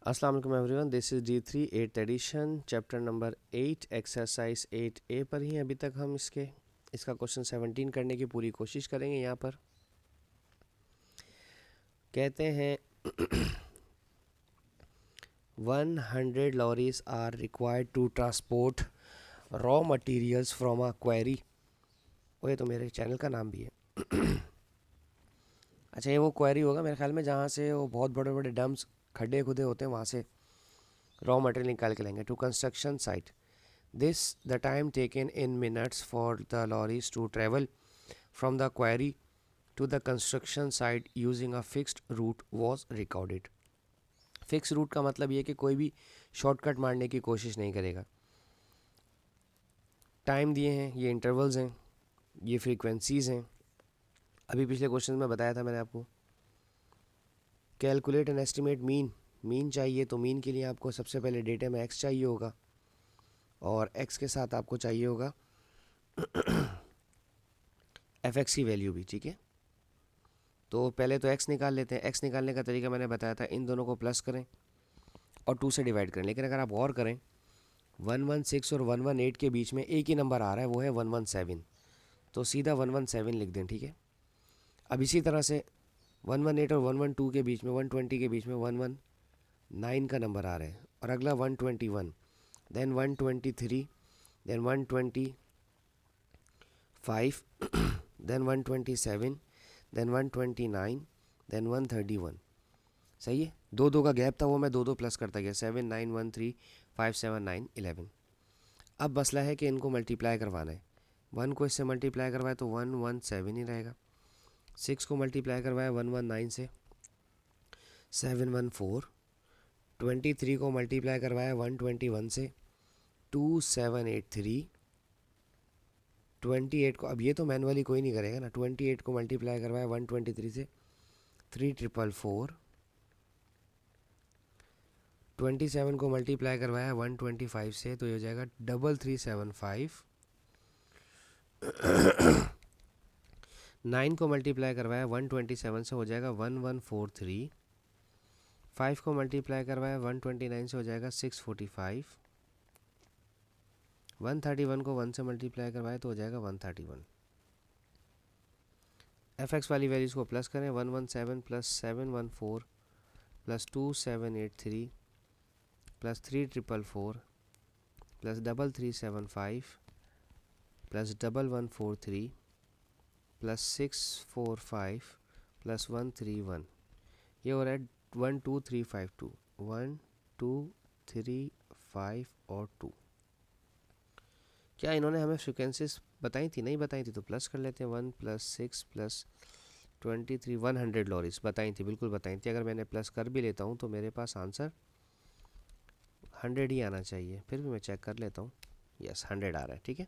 अस्सलाम वालेकुम everyone, this is D3 8th edition, chapter number 8 exercise 8A पर ही अभी तक हम इसका क्वेश्चन 17 करने की पूरी कोशिश करेंगे। यहाँ पर कहते हैं 100 lorries are required to transport raw materials from a quarry. ये तो मेरे चैनल का नाम भी है। अच्छा, ये वो क्वेरी होगा मेरे ख्याल में जहाँ से वो बहुत बड़े बड़े डम्प्स खड्डे खुदे होते हैं, वहाँ से रॉ मटेरियल निकाल के लाएंगे to construction site. This the time taken in minutes for the lorries to travel from the quarry to the construction site using a fixed route was recorded. Fix route का मतलब ये कि कोई भी shortcut मारने की कोशिश नहीं करेगा। टाइम दिए हैं, ये इंटरवल्स हैं, ये फ्रीक्वेंसीज हैं। अभी पिछले क्वेश्चन में बताया था मैंने आपको। Calculate and estimate mean, mean चाहिए तो मीन के लिए आपको सबसे पहले डेटा में एक्स चाहिए होगा और एक्स के साथ आपको चाहिए होगा एफ एक्स की वैल्यू भी। ठीक है, तो पहले तो x निकाल लेते हैं। x निकालने का तरीका मैंने बताया था, इन दोनों को प्लस करें और 2 से डिवाइड करें। लेकिन अगर आप गौर करें 116 और 118 के बीच में एक ही नंबर आ रहा है, वो है 117, तो सीधा 117 लिख दें। ठीक है, अब इसी तरह से 118 और 112 के बीच में 120 के बीच में 119 का नंबर आ रहा है, और अगला 121, then 123, then 125, then 127, then 129, then 131। सही है, दो दो का गैप था, वो मैं दो दो प्लस करता गया। 7 9 1 3 5 7 9 11। अब मसला है कि इनको मल्टीप्लाई करवाना है। 1 को इससे मल्टीप्लाई करवाए तो 117 ही रहेगा। 6 को मल्टीप्लाई करवाए 119 से 714। 23 को मल्टीप्लाई करवाया 121 से 2783। 28 को, अब ये तो मैनुअली कोई नहीं करेगा ना, 28 को मल्टीप्लाई करवाया 123 से 3444। 27 को मल्टीप्लाई करवाया 125 से, तो ये हो जाएगा 3375। 9 को मल्टीप्लाई करवाया 127 से, हो जाएगा 1143। 5 को मल्टीप्लाई करवाया 129 से, हो जाएगा 645। 131 को 1 से मल्टीप्लाई करवाया तो हो जाएगा 131। एफ एक्स वाली वैल्यूज़ को प्लस करें, 117 plus 714 plus 2783 plus 3444 plus 3375 plus 1143 plus 645 plus 131। ये हो रहा है 12352, 12352 और 2। क्या इन्होंने हमें फ्रिक्वेंसीज बताई थी? नहीं बताई थी, तो प्लस कर लेते हैं। 1 प्लस 6 प्लस 23, 100 लॉरीज बताई थी, बिल्कुल बताई थी। अगर मैंने प्लस कर भी लेता हूँ तो मेरे पास आंसर 100 ही आना चाहिए। फिर भी मैं चेक कर लेता हूँ, यस 100 आ रहा है। ठीक है,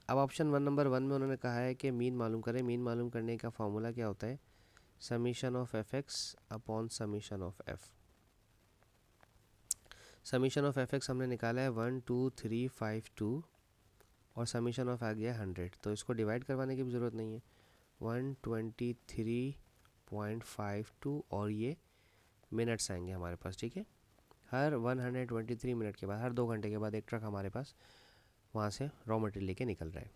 अब ऑप्शन 1 नंबर 1 में उन्होंने कहा है कि मीन मालूम करें। मीन मालूम करने का फॉर्मूला क्या होता है? Summation of F x upon summation of F. Summation of F x हमने निकाला है 12352 और समीशन ऑफ आ गया 100, तो इसको डिवाइड करवाने की भी ज़रूरत नहीं है। 123.52 और ये मिनट्स आएंगे हमारे पास। ठीक है, हर 123 मिनट के बाद, हर 2 घंटे के बाद एक ट्रक हमारे पास वहाँ से रॉ मटेरियल लेके निकल रहा है।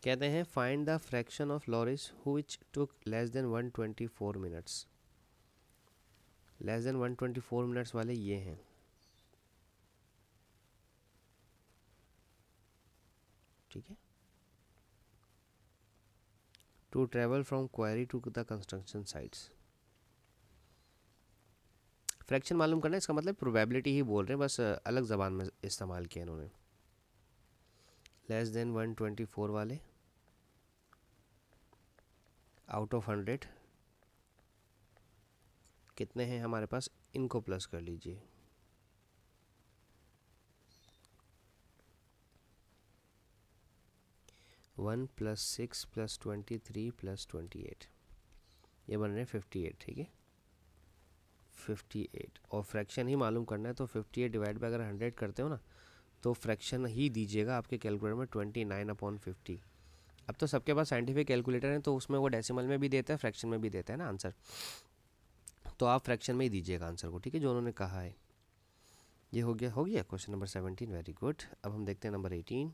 कहते हैं find the fraction of lorries which took less than 124 minutes. Less than 124 minutes वाले ये हैं। ठीक है, to travel from quarry to the construction sites. फ्रैक्शन मालूम करना है, इसका मतलब प्रोबेबिलिटी ही बोल रहे हैं, बस अलग ज़बान में इस्तेमाल किया इन्होंने। लेस देन 124 वाले आउट ऑफ 100 कितने हैं हमारे पास? इनको प्लस कर लीजिए। वन प्लस 6 प्लस 23 प्लस 28, ये बन रहे हैं 58। ठीक है, 58 और फ्रैक्शन ही मालूम करना है, तो 58 डिवाइड बाई अगर 100 करते हो ना, तो फ्रैक्शन ही दीजिएगा आपके कैलकुलेटर में 29/50। अब तो सबके पास साइंटिफिक कैलकुलेटर है, तो उसमें वो डेसिमल में भी देता है, फ्रैक्शन में भी देता है ना आंसर, तो आप फ्रैक्शन में ही दीजिएगा आंसर को, ठीक है, जो उन्होंने कहा है। ये हो गया क्वेश्चन नंबर 17, वेरी गुड। अब हम देखते हैं नंबर 18।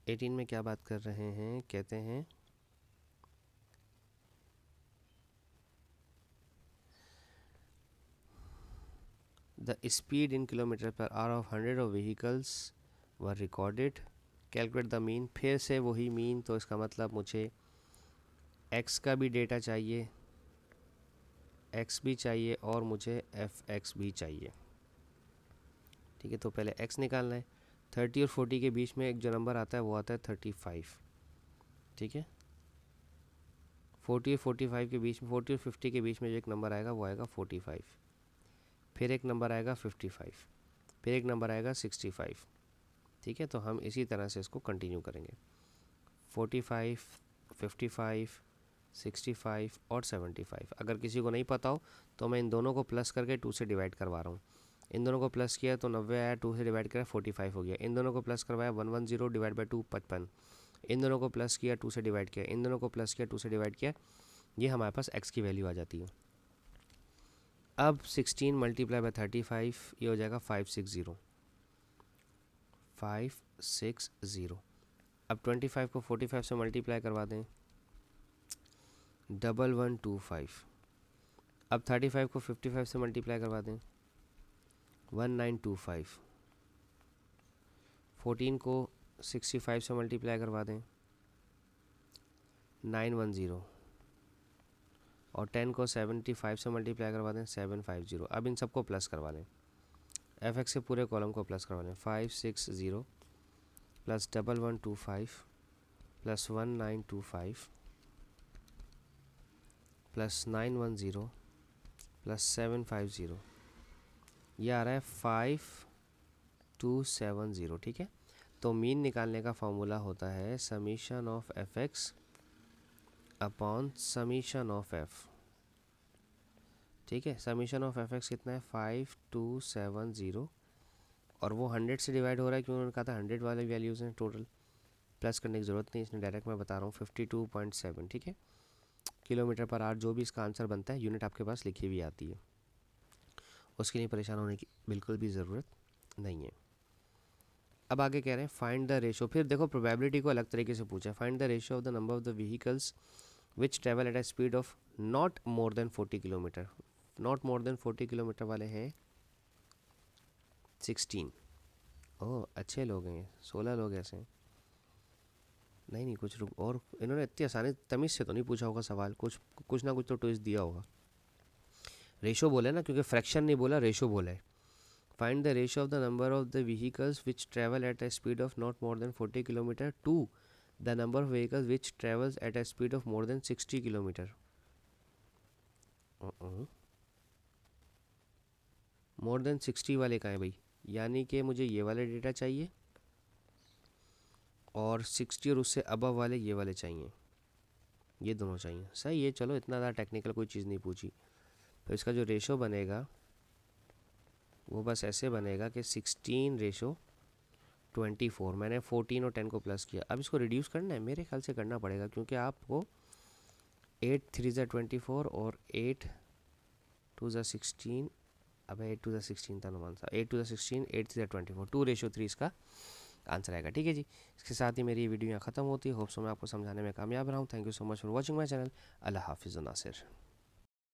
एटीन में क्या बात कर रहे हैं, कहते हैं the speed in kilometre per hour of 100 of vehicles were recorded, calculate the mean. फिर से वही मीन, तो इसका मतलब मुझे एक्स का भी डेटा चाहिए, एक्स भी चाहिए, और मुझे एफ एक्स भी चाहिए, ठीक है। तो पहले एक्स निकालना है। 30 और 40 के बीच में एक जो नंबर आता है वो आता है 35, ठीक है। 40 और 45 के बीच में, 40 और 50 के बीच में जो एक नंबर आएगा वो आएगा 45, फिर एक नंबर आएगा 55, फिर एक नंबर आएगा 65, ठीक है। तो हम इसी तरह से इसको कंटिन्यू करेंगे, 45, 55, 65 और 75। अगर किसी को नहीं पता हो तो मैं इन दोनों को प्लस करके 2 से डिवाइड करवा रहा हूँ। इन दोनों को प्लस किया तो 90 आया, 2 से डिवाइड किया 45 हो गया। इन दोनों को प्लस करवाया 110 डिवाइड बाई 2 55। इन दोनों को प्लस किया 2 से डिवाइड किया, इन दोनों को प्लस किया 2 से डिवाइड किया, ये हमारे पास x की वैल्यू आ जाती है। अब 16 मल्टीप्लाई बाई 35, ये हो जाएगा 560, 560। अब 25 को 45 से मल्टीप्लाई करवा दें, 1125। अब 35 को 55 से मल्टीप्लाई करवा दें, 1925। 14 को 65 से मल्टीप्लाई करवा दें, 910। और 10 को 75 से मल्टीप्लाई करवा दें, 750। अब इन सबको प्लस करवा लें, एफ एक्स के पूरे कॉलम को प्लस करवा लें, 560 प्लस 1125 प्लस 1925 प्लस 910 प्लस 750, ये आ रहा है 5270, ठीक है। तो मीन निकालने का फॉर्मूला होता है summation of F x upon summation of F, ठीक है। समीशन ऑफ एफ एक्स कितना है 5270, और वो 100 से डिवाइड हो रहा है क्योंकि उन्होंने कहा था 100 वाले वैल्यूज़ हैं टोटल, प्लस करने की ज़रूरत नहीं, इसने डायरेक्ट मैं बता रहा हूँ 52.7, ठीक है। किलोमीटर पर आवर जो भी इसका आंसर बनता है, यूनिट आपके पास लिखी हुई आती है, उसके लिए परेशान होने की बिल्कुल भी ज़रूरत नहीं है। अब आगे कह रहे हैं फाइंड द रेशो। फिर देखो प्रोबेबिलिटी को अलग तरीके से पूछा है, find the ratio of the number of the vehicles which travel at a speed of not more than 40 kilometre. Not more than 40 kilometre वाले हैं 16। ओह अच्छे लोग हैं, 16 लोग ऐसे हैं। नहीं कुछ और इन्होंने इतनी आसानी तमीज़ से तो नहीं पूछा होगा सवाल, कुछ ना कुछ तो ट्विस्ट दिया होगा। रेशो बोले ना, क्योंकि फ्रैक्शन नहीं बोला, रेशो बोला है। Find the ratio of the number of the vehicles which travel at a speed of not more than 40 kilometre to the number of vehicles which travels at a speed of more than 60 kilometre. More than 60 वाले कहाँ हैं भाई, यानी कि मुझे ये वाले data चाहिए और 60 और उससे अबव वाले ये वाले चाहिए, ये दोनों चाहिए। सही है, चलो इतना ज़्यादा टेक्निकल कोई चीज़ नहीं पूछी। तो इसका जो रेशो बनेगा वो बस ऐसे बनेगा कि 16:24। मैंने 14 और 10 को प्लस किया। अब इसको रिड्यूस करना है, मेरे ख्याल से करना पड़ेगा, क्योंकि आपको 8 3 ज़ा 24 और 8 2 ज़ा 16, अब 8 2 ज़ा 16 था नुमान सा, 8 2 ज़ा 16, 8 3 ज़ा 24, 2:3 इसका आंसर आएगा, ठीक है जी। इसके साथ ही मेरी ये वीडियो यहाँ ख़त्म होती है। होप सो मैं आपको समझाने में कामयाब रहा हूँ। Thank you so much for watching my channel. अल्लाह हाफिज़ नासिर।